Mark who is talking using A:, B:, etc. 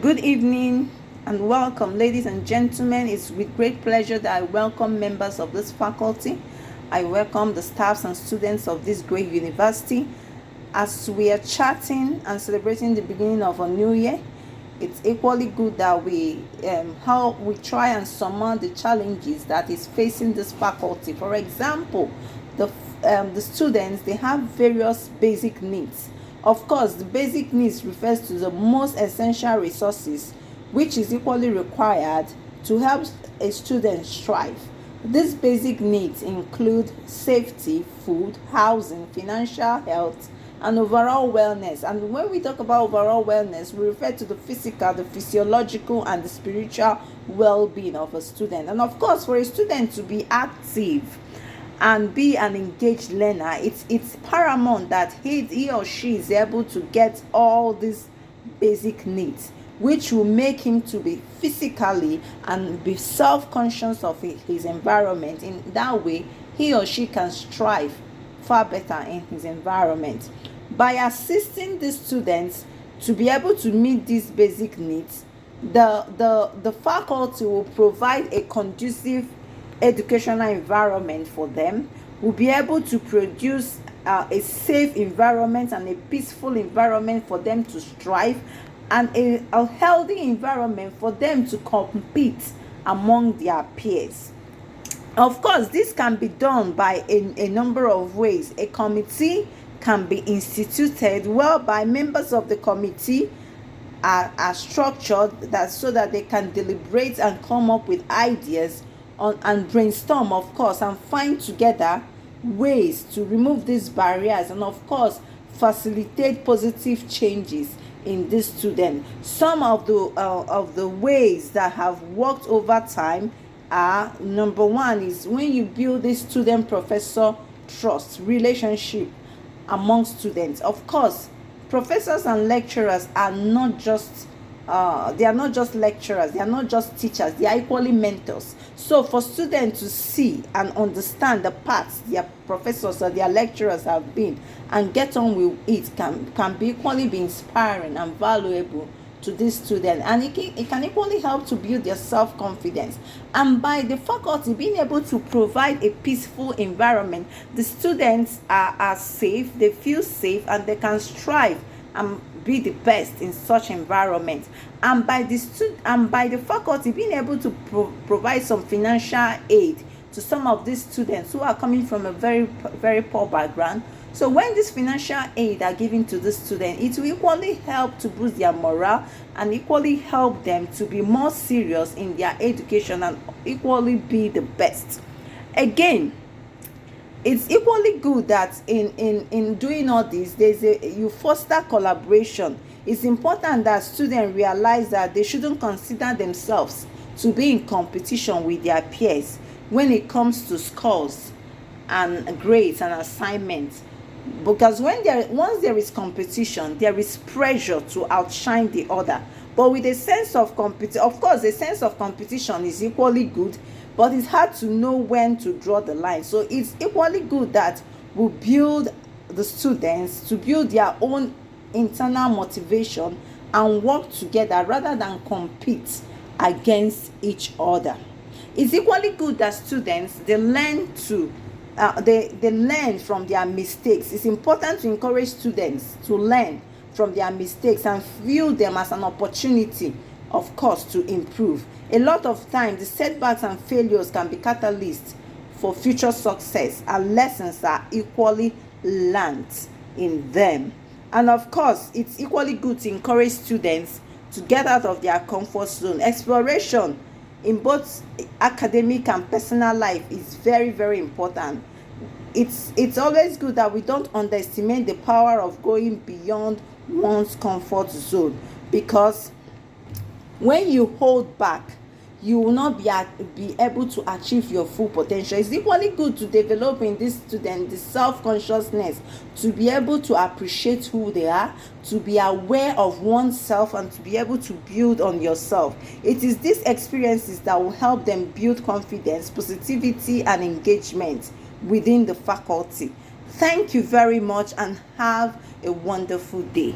A: Good evening and welcome, ladies and gentlemen. It's with great pleasure that I welcome members of this faculty. I welcome the staffs and students of this great university. As we are chatting and celebrating the beginning of a new year, it's equally good that we try and surmount the challenges that is facing this faculty. For example, the students, they have various basic needs. Of course, the basic needs refers to the most essential resources which is equally required to help a student strive. These basic needs include safety, food, housing, financial health, and overall wellness. And when we talk about overall wellness, we refer to the physical, the physiological, and the spiritual well-being of a student. And of course, for a student to be active and be an engaged learner, it's paramount that he or she is able to get all these basic needs, which will make him to be physically and be self-conscious of his environment. In that way, he or she can strive far better in his environment. By assisting the students to be able to meet these basic needs, the faculty will provide a conducive educational environment for them, will be able to produce a safe environment and a peaceful environment for them to strive, and a healthy environment for them to compete among their peers. Of course, this can be done by a number of ways. A committee can be instituted whereby members of the committee are structured so that they can deliberate and come up with ideas and brainstorm, of course, and find together ways to remove these barriers and, of course, facilitate positive changes in this student. Some of the ways that have worked over time are: number one is when you build this student professor trust relationship among students. Of course, professors and lecturers are not just lecturers, they are not just teachers, they are equally mentors. So for students to see and understand the paths their professors or their lecturers have been and get on with it can be equally be inspiring and valuable to this student, and it can equally help to build their self-confidence. And by the faculty being able to provide a peaceful environment, the students are safe, they feel safe, and they can strive and be the best in such environment. And by the faculty being able to provide some financial aid to some of these students who are coming from a very very poor background. So when this financial aid are given to the student, it will equally help to boost their morale and equally help them to be more serious in their education and equally be the best. Again, it's equally good that in doing all this, you foster collaboration. It's important that students realize that they shouldn't consider themselves to be in competition with their peers when it comes to scores and grades and assignments, because once there is competition, there is pressure to outshine the other. But with a sense of competition, of course, a sense of competition is equally good, but it's hard to know when to draw the line. So it's equally good that we build the students to build their own internal motivation and work together rather than compete against each other. It's equally good that students they learn from their mistakes. It's important to encourage students to learn from their mistakes and view them as an opportunity, of course, to improve. A lot of times, the setbacks and failures can be catalysts for future success, and lessons are equally learned in them. And of course, it's equally good to encourage students to get out of their comfort zone. Exploration in both academic and personal life is very very important. It's always good that we don't underestimate the power of going beyond one's comfort zone, because when you hold back, you will not be able to achieve your full potential. It's equally good to develop in this student the self-consciousness to be able to appreciate who they are, to be aware of oneself, and to be able to build on yourself. It is these experiences that will help them build confidence, positivity, and engagement within the faculty. Thank you very much and have a wonderful day.